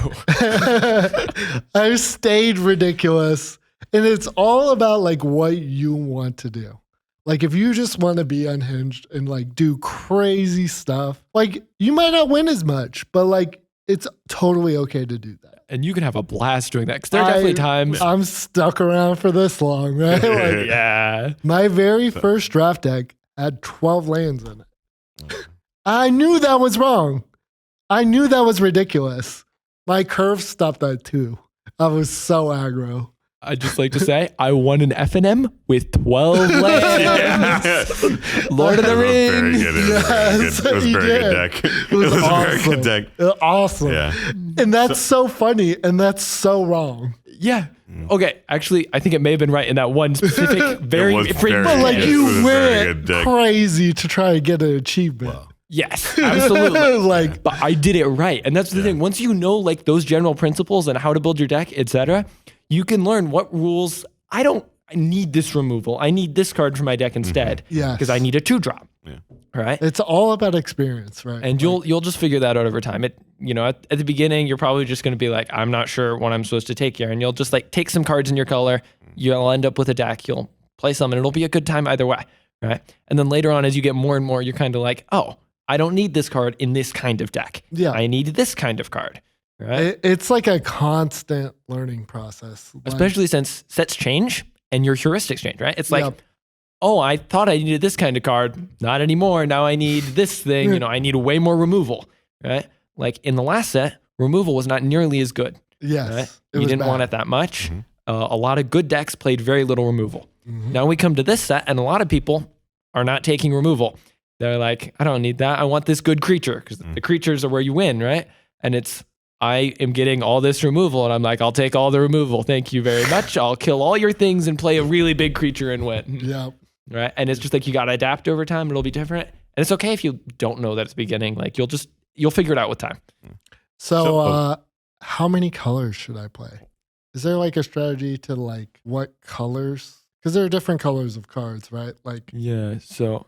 I've stayed ridiculous, And it's all about like what you want to do. Like if you just want to be unhinged and like do crazy stuff, like you might not win as much, but like it's totally okay to do that. And you can have a blast doing that because there are definitely times. I'm stuck around for this long, right? Like, Yeah. my very first draft deck had 12 lands in it. I knew that was wrong. I knew that was ridiculous. My curve stopped at 2. I was so aggro. I just like to say I won an F&M with 12 lands. Lord of the Rings. It was a very good deck. It was a awesome. very good deck. Awesome. Yeah. And that's so funny and that's so wrong. Yeah. Okay. Actually, I think it may have been right in that one specific very was very But like Yes, it you was a very good went deck. crazy to try to get an achievement. Yes, absolutely. Like, But I did it right. And that's the thing. Once you know like those general principles and how to build your deck, etc., you can learn what rules I need this removal. I need this card for my deck instead. Yes. Because I need a 2-drop. Yeah. Right? it's all about experience, right? And you'll just figure that out over time. At the beginning, you're probably just going to be like, I'm not sure what I'm supposed to take here. And you'll just like take some cards in your color. You'll end up with a deck. You'll play some and it'll be a good time either way. Right? And then later on, as you get more and more, you're kind of like, oh, I don't need this card in this kind of deck. Yeah. I need this kind of card. Right? It's like a constant learning process. Like, Especially since sets change and your heuristics change, right? It's like, Yep. oh, I thought I needed this kind of card. Not anymore. Now I need this thing. I need way more removal, right? Like in the last set, removal was not nearly as good. yes. Right? It You was didn't bad. want it that much. A lot of good decks played very little removal. Mhm. Now we come to this set, and a lot of people are not taking removal. They're like, I don't need that. I want this good creature because the creatures are where you win, right? And I am getting all this removal, and I'm like, I'll take all the removal. Thank you very much. I'll kill all your things and play a really big creature and win. Yeah. Right? And it's just like you got to adapt over time. It'll be different. And it's okay if you don't know that at the beginning. Like you'll figure it out with time. So, how many colors should I play? Is there like a strategy to like what colors? Because there are different colors of cards, right? Like, Yeah. So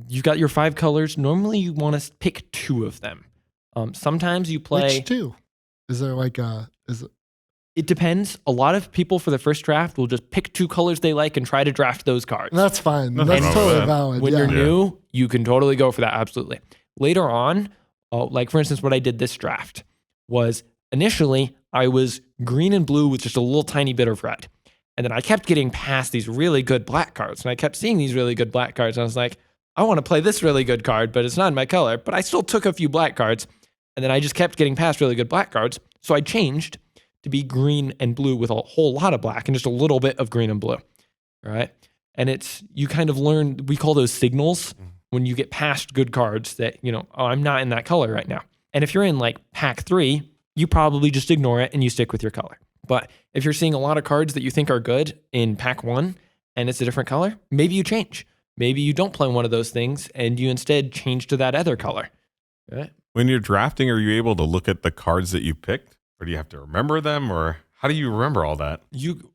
you've got your 5 colors. Normally you want to pick 2 of them. Sometimes you play. which 2? Is there like It depends. A lot of people for the first draft will just pick 2 colors they like and try to draft those cards. That's fine. Nothing That's wrong with totally that. valid. When yeah. you're new, you can totally go for that. Absolutely. Later on, like for instance, what I did this draft was initially I was green and blue with just a little tiny bit of red. And then I kept getting past these really good black cards. And I kept seeing these really good black cards. And I was like, I want to play this really good card, but it's not in my color. But I still took a few black cards. And then I just kept getting past really good black cards. So I changed to be green and blue with a whole lot of black and just a little bit of green and blue. Right? And you kind of learn, we call those signals when you get past good cards that, oh, I'm not in that color right now. And if you're in like pack 3, you probably just ignore it and you stick with your color. But if you're seeing a lot of cards that you think are good in pack 1 and it's a different color, maybe you change. Maybe you don't play one of those things and you instead change to that other color. Right? When you're drafting, are you able to look at the cards that you picked? Or do you have to remember them? Or how do you remember all that? You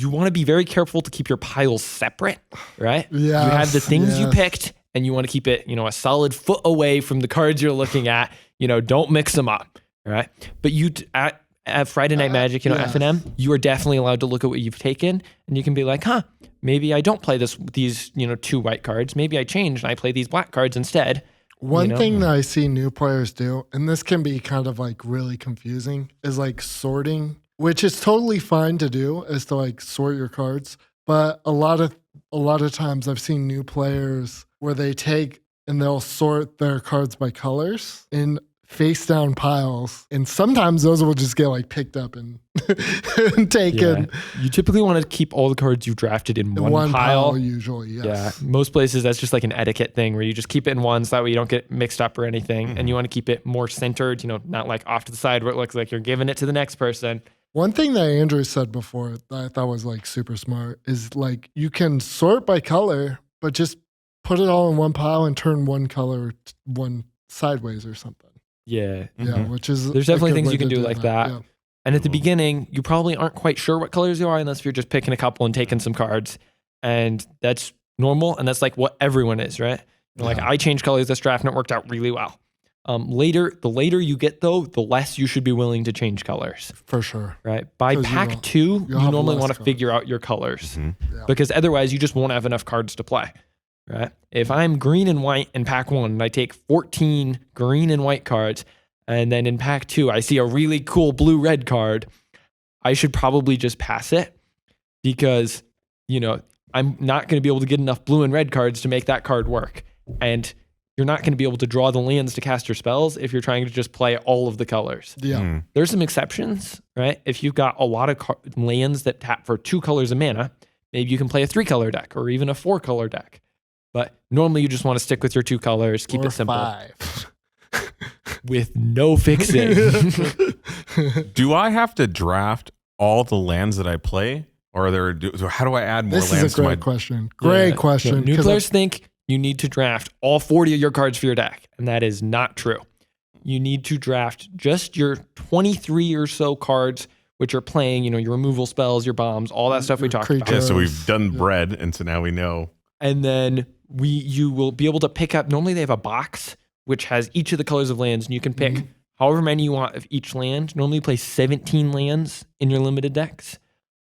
want to be very careful to keep your piles separate, right? Yes, You have the things you yes. picked and you want to keep it, a solid foot away from the cards you're looking at. Don't mix them up, right? But at Friday Night Magic, yes. F&M, you are definitely allowed to look at what you've taken and you can be like, maybe I don't play these 2 white cards. Maybe I change and I play these black cards instead. One thing that I see new players do, and this can be kind of like really confusing, is like sorting, which is totally fine to do, is to like sort your cards. But a lot of times I've seen new players where they take and they'll sort their cards by colors in face down piles, and sometimes those will just get like picked up and taken. Yeah. You typically want to keep all the cards you've drafted in one pile. Usually, yes. Yeah, most places that's just like an etiquette thing where you just keep it in one so that way you don't get mixed up or anything. And you want to keep it more centered, not like off to the side where it looks like you're giving it to the next person. One thing that Andrew said before that I thought was like super smart is like you can sort by color, but just put it all in one pile and turn one color one sideways or something. Yeah. Yeah, which is There's a definitely good things way you can to do like that. Yeah. And at the beginning, you probably aren't quite sure what colors you are unless you're just picking a couple and taking some cards. And that's normal. And that's like what everyone is, right? Like I changed colors this draft and it worked out really well. The later you get though, the less you should be willing to change colors. For sure. Right. By 'Cause pack 2, you have normally less want to cards. figure out your colors Mm-hmm. Yeah. because otherwise you just won't have enough cards to play. Right. If I'm green and white in pack 1 and I take 14 green and white cards, and then in pack 2 I see a really cool blue-red card, I should probably just pass it because, I'm not going to be able to get enough blue and red cards to make that card work. And you're not going to be able to draw the lands to cast your spells if you're trying to just play all of the colors. Yeah. There's some exceptions, right? If you've got a lot of lands that tap for 2 colors of mana, maybe you can play a 3-color deck or even a 4-color deck. But normally you just want to stick with your 2 colors, keep Or it simple 5. with no fixing. Do I have to draft all the lands that I play? Or how do I add more This lands is a to my great question. Great Yeah. question. New 'cause players think you need to draft all 40 of your cards for your deck, and that is not true. You need to draft just your 23 or so cards, which are playing, your removal spells, your bombs, all that stuff we Your talked creatures. about. Yeah, so we've done Yeah. bread, and so now we know. And then you will be able to pick up, normally they have a box which has each of the colors of lands, and you can pick Mhm. however many you want of each land. Normally you play 17 lands in your limited decks.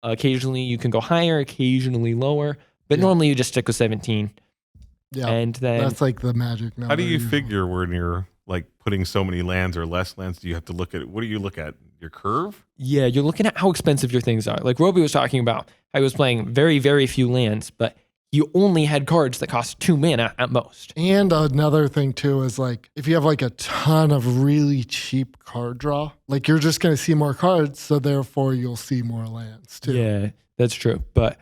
Occasionally you can go higher, occasionally lower, but Yeah. normally you just stick with 17. Yeah. And then That's like the magic number. How do you usually. figure when you're like putting so many lands or less lands? Do you have to look at what do you look at? Your curve? yeah, you're looking at how expensive your things are. Like Roby was talking about, I was playing very, very few lands, but you only had cards that cost 2 mana at most. And another thing too is like if you have like a ton of really cheap card draw, like you're just going to see more cards, so therefore you'll see more lands too. Yeah, that's true. But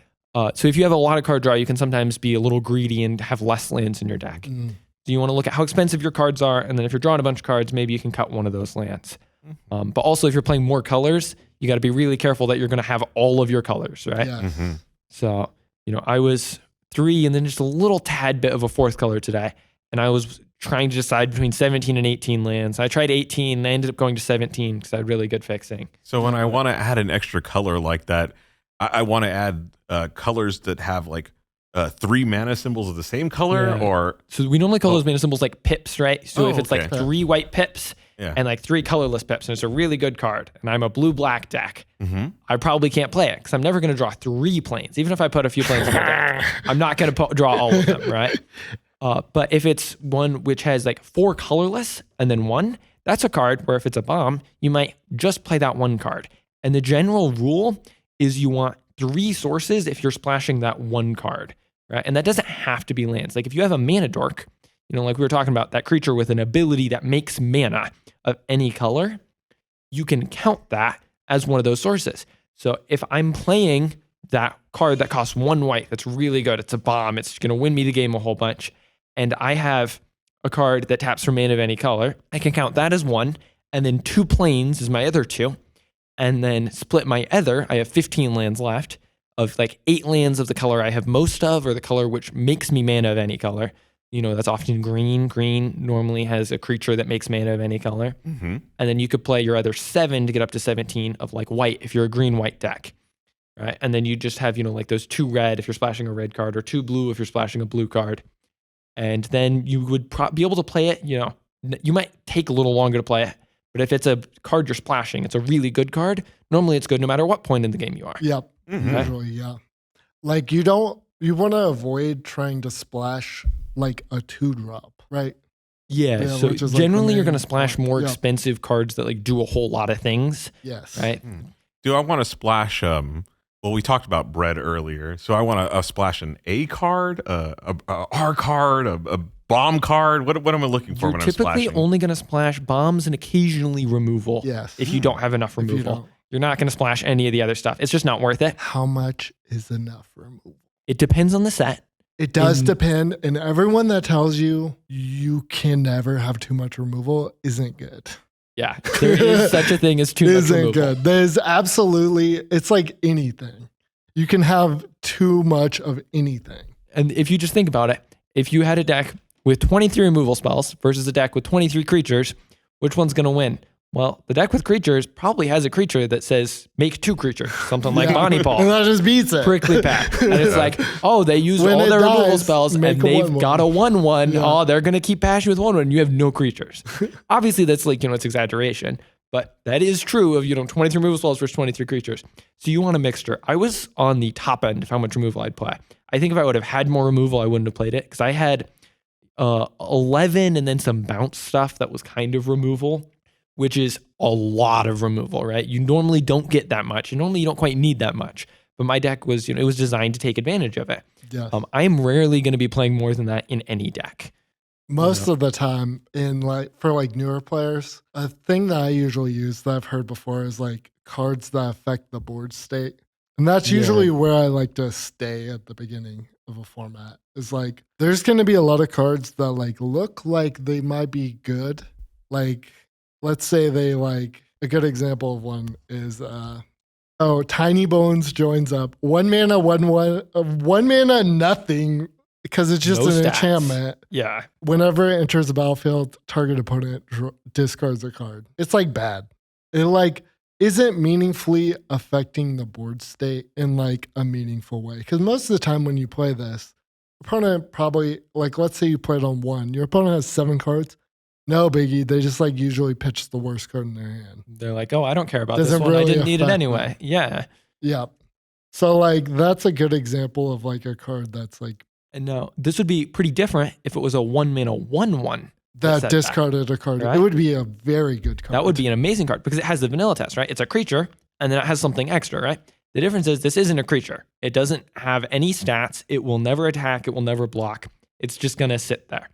so if you have a lot of card draw, you can sometimes be a little greedy and have less lands in your deck. Mm. So you want to look at how expensive your cards are, and then if you're drawing a bunch of cards, maybe you can cut one of those lands. But also, if you're playing more colors, you got to be really careful that you're going to have all of your colors, right? Yeah. Mm-hmm. So, I was 3 and then just a little tad bit of a 4th color today. And I was trying to decide between 17 and 18 lands. I tried 18 and I ended up going to 17 because I had really good fixing. So when I want to add an extra color like that, I want to add colors that have like 3 mana symbols of the same color, Yeah. or So we normally call those mana symbols like pips, right? So Oh, if it's like okay. 3 white pips yeah. and like 3 colorless pips, and it's a really good card, and I'm a blue-black deck, Mm-hmm. I probably can't play it because I'm never going to draw 3 planes. Even if I put a few planes in my deck, I'm not going to draw all of them, right? But if it's one which has like 4 colorless and then 1, that's a card where if it's a bomb, you might just play that 1 card. And the general rule is you want 3 sources if you're splashing that 1 card, right? And that doesn't have to be lands. Like if you have a mana dork, like we were talking about, that creature with an ability that makes mana of any color, you can count that as one of those sources. So if I'm playing that card that costs 1 white, that's really good, it's a bomb, it's going to win me the game a whole bunch, and I have a card that taps for mana of any color, I can count that as 1, and then 2 planes is my other 2, and then split my other, I have 15 lands left, of like 8 lands of the color I have most of, or the color which makes me mana of any color. That's often green. Green normally has a creature that makes mana of any color. Mm-hmm. And then you could play your other 7 to get up to 17 of like white if you're a green-white deck, right? And then you just have, like those 2 red if you're splashing a red card, or 2 blue if you're splashing a blue card. And then you would be able to play it, you might take a little longer to play it, but if it's a card you're splashing, it's a really good card. Normally it's good no matter what point in the game you are. Yep. Mm-hmm. Usually, yeah. Like you want to avoid trying to splash like a 2-drop, right? Yeah, Yeah, so which is, like, the generally you're going to main splash point. more Yeah. expensive cards that like do a whole lot of things, Yes. right? Do I want to splash? Well, we talked about bread earlier, so I want to splash an A card, a R card, a bomb card. What am I looking for You're when I'm typically splashing? only going to splash bombs and occasionally removal. Yes. If you don't have enough If you removal, don't. you're not going to splash any of the other stuff. It's just not worth it. How much is enough removal? It depends on the set. It does In- depend, and everyone that tells you you can never have too much removal isn't good. Yeah, there is such a thing as too much Isn't removal. good. There's absolutely, it's like anything. You can have too much of anything. And if you just think about it, if you had a deck with 23 removal spells versus a deck with 23 creatures, which one's going to win? Well, the deck with creatures probably has a creature that says make 2 creatures, something like Bonnie And Paul, that just beats it. Prickly Pack. And it's like, oh, they used When all it their removal dies, spells make and a they've 1/1. got a 1/1. Yeah. Oh, they're going to keep pashing with 1/1. You have no creatures. Obviously, that's like, it's exaggeration, but that is true of, 23 removal spells versus 23 creatures. So you want a mixture. I was on the top end of how much removal I'd play. I think if I would have had more removal, I wouldn't have played it because I had 11 and then some bounce stuff that was kind of removal, which is a lot of removal, right? You normally don't get that much. And normally you don't quite need that much. But my deck was, it was designed to take advantage of it. Yeah. I'm rarely going to be playing more than that in any deck. Most of the time for newer players, a thing that I usually use that I've heard before is cards that affect the board state. And that's usually where I like to stay at the beginning of a format. Is there's going to be a lot of cards that look like they might be good. Let's say they a good example of one is Tiny Bones joins up 1 mana 1 mana nothing because it's just No an stats. enchantment. Yeah. Whenever it enters the battlefield, target opponent discards a card. It's bad. It isn't meaningfully affecting the board state in a meaningful way. Because most of the time when you play this, opponent probably let's say you played on 1, your opponent has 7 cards. No biggie. They just usually pitch the worst card in their hand. They're like, oh, I don't care about Doesn't this one. I really didn't need it affect anyway. them. Yeah. Yep. So that's a good example of a card that's And now this would be pretty different if it was a 1 mana 1/1. that set discarded a card. Right? It would be a very good card. That would be an amazing card because it has the vanilla test, right? It's a creature and then it has something extra, right? The difference is this isn't a creature. It doesn't have any stats. It will never attack. It will never block. It's just going to sit there.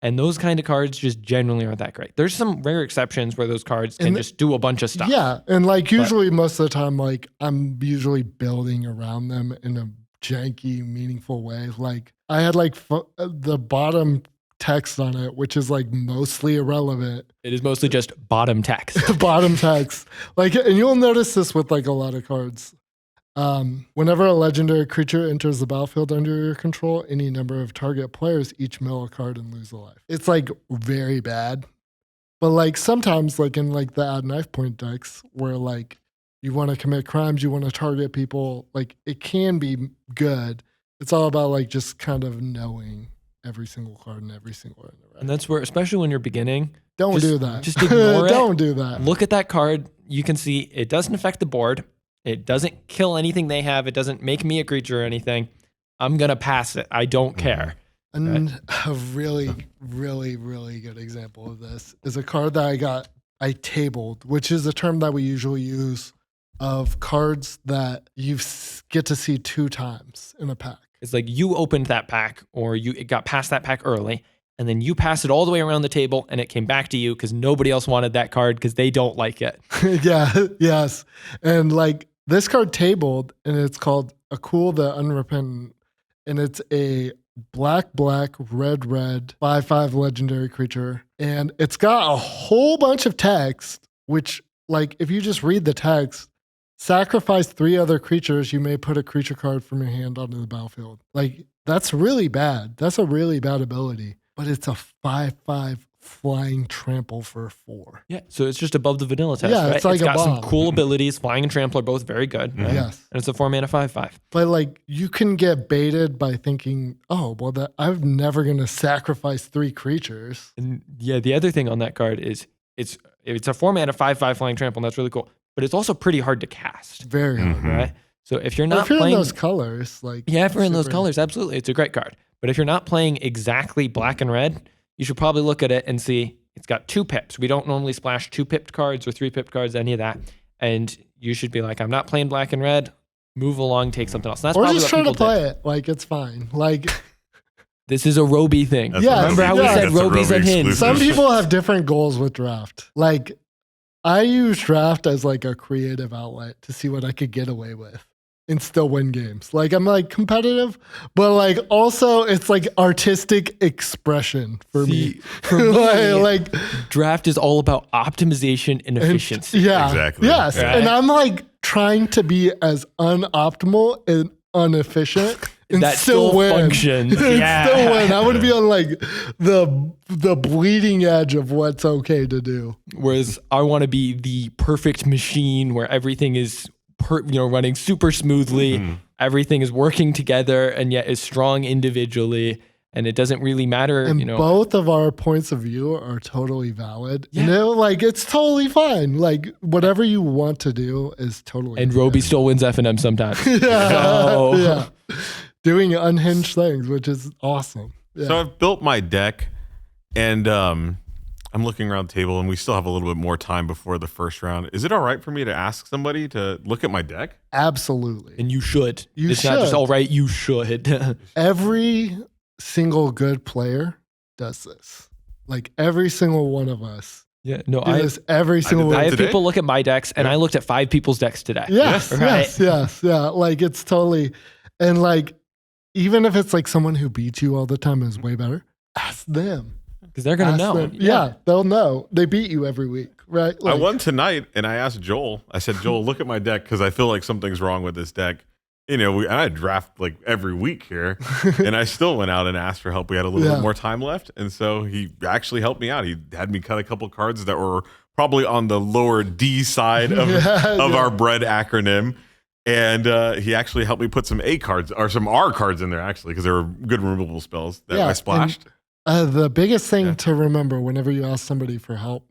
And those kind of cards just generally aren't that great. There's some rare exceptions where those cards can just do a bunch of stuff. Yeah. And usually most of the time, I'm usually building around them in a janky, meaningful way. I had the bottom text on it, which is mostly irrelevant. It is mostly just bottom text. Bottom text. And you'll notice this with a lot of cards. Whenever a legendary creature enters the battlefield under your control, any number of target players each mill a card and lose a life. It's very bad. But sometimes in the add knife point decks where you want to commit crimes, you want to target people, it can be good. It's all about just kind of knowing every single card and every single end. Right? And that's where, especially when you're beginning, Don't just- do that. just ignore it. Don't do that. look at that card. You can see it doesn't affect the board. It doesn't kill anything they have. It doesn't make me a creature or anything. I'm going to pass it. I don't care. And a really, really, really good example of this is a card that I tabled, which is a term that we usually use of cards that you get to see 2 times in a pack. It's you opened that pack or it got past that pack early and then you passed it all the way around the table and it came back to you because nobody else wanted that card because they don't like it. Yeah, yes. And this card tabled and it's called Akul the Unrepentant. And it's a black, red, 5/5 legendary creature. And it's got a whole bunch of text, which if you just read the text, sacrifice 3 other creatures, you may put a creature card from your hand onto the battlefield. That's really bad. That's a really bad ability. But it's a 5/5 flying trample for 4. Yeah. So it's just above the vanilla test, Yeah, right? it's like it's a got some bomb. cool abilities. Flying and trample are both very good. Right? Yes. And it's a 4 mana 5/5. But you can get baited by thinking, oh, well, I'm never going to sacrifice 3 creatures. And yeah, the other thing on that card is it's a 4 mana 5/5 flying trample, and that's really cool. But it's also pretty hard to cast, Very hard. right? So if you're But not if you're playing in those colors, yeah, if you're in those super- colors, absolutely, it's a great card. But if you're not playing exactly black and red, you should probably look at it and see it's got 2 pips. We don't normally splash 2 pipped cards or 3 pipped cards, any of that. And you should be I'm not playing black and red. Move along, take something else. And that's or probably just what try to people did. play it. It's fine. This is a Roby thing. That's Yeah, a remember Roby how we thing. said That's a Robies Roby and hints? exclusive. Some people have different goals with draft. I use draft as a creative outlet to see what I could get away with and still win games. I'm competitive, but also it's artistic expression for me. See, for me, like draft is all about optimization and efficiency. yeah, Exactly. yes, Yeah. and I'm trying to be as unoptimal and inefficient and that still win. functions. And Yeah. still win. I want to be on like the bleeding edge of what's okay to do. Whereas I want to be the perfect machine where everything is running super smoothly. Mhm. Everything is working together and yet is strong individually. And it doesn't really matter, And both of our points of view are totally valid. Yeah. And it's totally fine. Like whatever you want to do is totally And fine. Roby still wins F&M sometimes. yeah. So- yeah. Doing unhinged things, which is awesome. Yeah. So I've built my deck, and I'm looking around the table, and we still have a little bit more time before the first round. Is it all right for me to ask somebody to look at my deck? Absolutely. And you should. You it's not just should. all right, you should. Every single good player does this. Like every single one of us Yeah, no, do this every single did that I one. have today? people look at my decks, and I looked at 5 people's decks today. Yes, Right. yes. Like it's totally, and like, even if it's like someone who beats you all the time and is way better, ask them. Because they're going to Ask know. them. Yeah, they'll know. They beat you every week, right? I Like, won tonight, and I asked Joel. I said, Joel, look at my deck because I feel like something's wrong with this deck. And I draft like every week here, and I still went out and asked for help. We had a little Yeah. bit more time left, and so he actually helped me out. He had me cut a couple cards that were probably on the lower D side of Yeah, yeah. our bread acronym. And he actually helped me put some A cards or some R cards in there, actually, because they were good removable spells that Yeah, I splashed. The biggest thing Yeah. to remember whenever you ask somebody for help,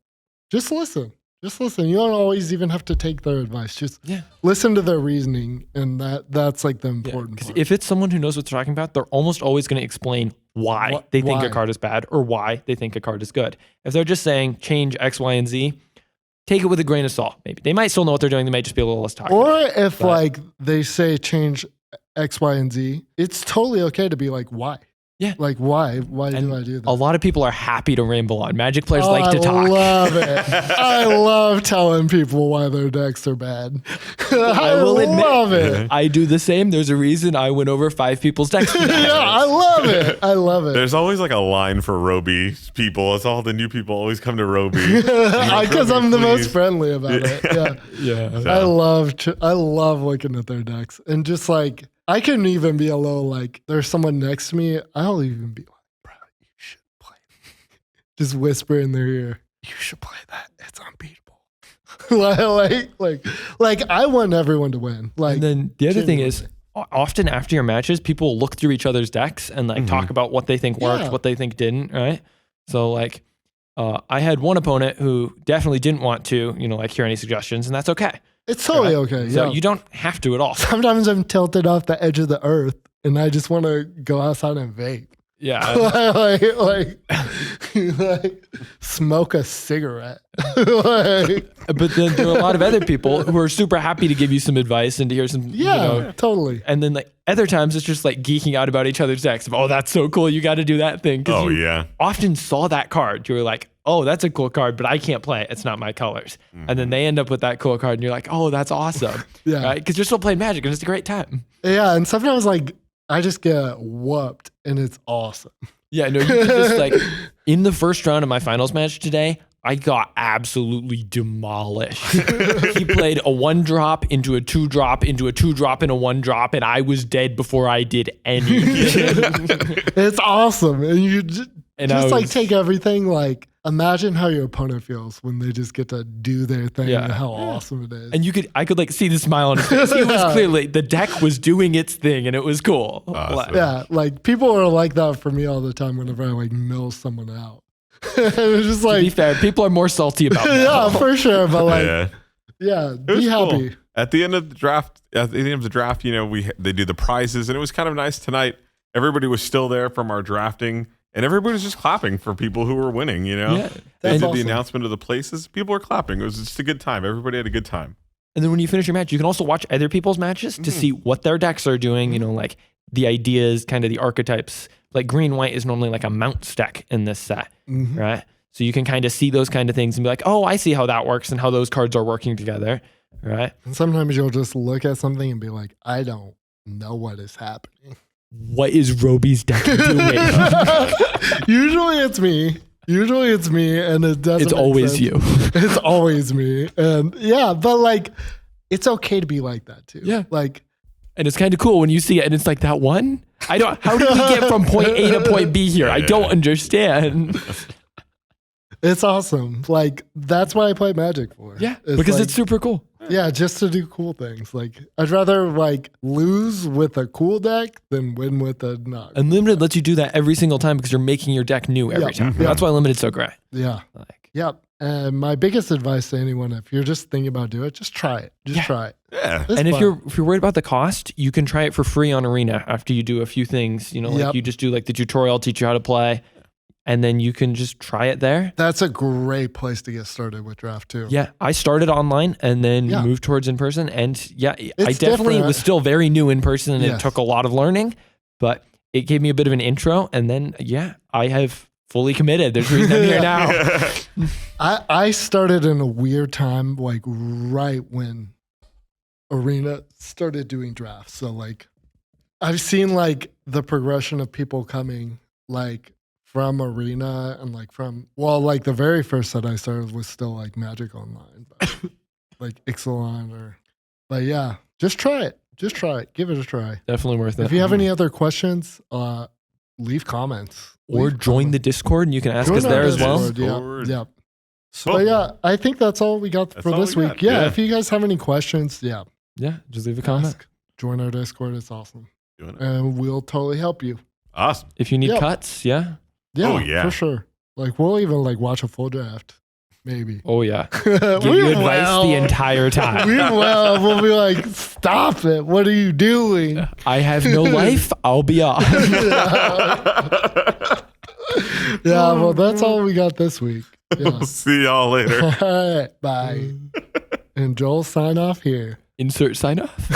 just listen. Just listen. You don't always even have to take their advice. Just Yeah. listen to their reasoning, and that's like the Yeah, important 'cause part. if it's someone who knows what they're talking about, they're almost always going to explain why Wh- they think why? a card is bad or why they think a card is good. If they're just saying change X, Y, and Z, take it with a grain of salt. Maybe they might still know what they're doing. They might just be a little less tired. Or if But- like they say change X, Y, and Z, it's totally okay to be like, why? Yeah. Like why? Why And do I do that? a lot of people are happy to ramble on. Magic players like to I talk. love it. I love telling people why their decks are bad. I will admit- love it. I do the same. There's a reason I went over 5 people's decks. today. Yeah, I love it. I love it. There's always like a line for Roby people. It's all the new people always come to Roby. Because I'm the most Please. friendly about it. Yeah. Yeah. I love looking at their decks, and just like I couldn't even be a little like there's someone next to me. I'll even be like, bro, you should play. Just whisper in their ear, you should play that. It's unbeatable. like I want everyone to win. Like, And then the other thing is, genuinely. often after your matches, people look through each other's decks and like talk about what they think worked, Yeah. what they think didn't, right? So like, I had one opponent who definitely didn't want to, like hear any suggestions, and that's okay. it's totally right? okay. So Yeah. you don't have to at all. Sometimes I'm tilted off the edge of the earth, and I just want to go outside and vape. Yeah. like smoke a cigarette. Like, But then there are a lot of other people who are super happy to give you some advice and to hear some, yeah, totally. and then like other times it's just like geeking out about each other's decks. Of, oh, that's so cool. You got to do that thing. 'Cause Oh, you yeah. often saw that card. You were like, oh, that's a cool card, but I can't play it. It's not my colors. And then they end up with that cool card and you're like, oh, that's awesome. Yeah. Right? Because you're still playing Magic and it's a great time. Yeah, and sometimes like I just get whooped, and it's awesome. Yeah, no, you could just like in the first round of my finals match today, I got absolutely demolished. He played a 1-drop into a 2-drop into a 2-drop and a 1-drop, and I was dead before I did anything. It's awesome, and you just, And I like was- take everything. Like imagine how your opponent feels when they just get to do their thing, Yeah. and how awesome it is. And I could like see the smile on his face. He was Yeah. clearly, the deck was doing its thing and it was cool. Awesome. Like- yeah, like people are like that for me all the time whenever I like mill someone out. It's just To be like, fair, people are more salty about that. yeah, for sure. But like, Yeah. yeah, It was be cool. happy. At the end of the draft, they do the prizes, and it was kind of nice tonight. Everybody was still there from our drafting, and everybody was just clapping for people who were winning. Yeah. They That's did awesome. the announcement of the places. People were clapping. It was just a good time. Everybody had a good time. And then when you finish your match, you can also watch other people's matches to see what their decks are doing, like the ideas, kind of the archetypes. Like green white is normally like a mount stack in this set, Mhm. right? So you can kind of see those kind of things and be like, oh, I see how that works and how those cards are working together, right? And sometimes you'll just look at something and be like, I don't know what is happening. What is Roby's deck doing? Usually it's me, and it doesn't. It's make always sense. you. It's always me, and yeah, but like, it's okay to be like that too. Yeah. like And it's kind of cool when you see it and it's like that one. I don't. How did we get from point A to point B here? I don't understand. It's awesome. Like, that's why I play Magic for. Yeah, It's because like, it's super cool. yeah, just to do cool things. Like, I'd rather like lose with a cool deck than win with a not. Unlimited lets you do that every single time because you're making your deck new every time. Yeah. That's why Limited's so great. Yeah. Like, Yep. And my biggest advice to anyone, if you're just thinking about doing it, just try it. Just try it. Yeah. It's and if fun. you're worried about the cost, you can try it for free on Arena after you do a few things. You know, like Yep. you just do like the tutorial, teach you how to play, and then you can just try it there. That's a great place to get started with draft too. Yeah, I started online and then Yeah. moved towards in person, and yeah, I It's definitely different. was still very new in person, and it Yes. took a lot of learning, but it gave me a bit of an intro, and then I have fully committed. There's a reason I'm here now. I started in a weird time, like right when Arena started doing drafts. So like I've seen like the progression of people coming like from Arena and like like the very first set I started was still like Magic Online, but like Ixalan but yeah, just try it. Just try it. Give it a try. Definitely worth it. If you have any other questions, leave comments. Or Leave join the comments. Discord, and you can ask Join us our there as well. Discord, Discord. Yeah. Cool. But yeah, I think that's all we got That's for all this we week. got. Yeah, Yeah. if you guys have any questions, Yeah, just leave a comment. ask. Join our Discord. It's awesome. Doing it. And we'll totally help you. Awesome. If you need Yep. cuts, yeah. Yeah, Oh, yeah. for sure. Like we'll even like watch a full draft. Maybe. Oh yeah. we Give you advice the entire time. we'll be like, stop it. What are you doing? I have no life. I'll be off. Yeah, well, that's all we got this week. Yeah. See y'all later. All right, bye. And Joel, sign off here. Insert sign off.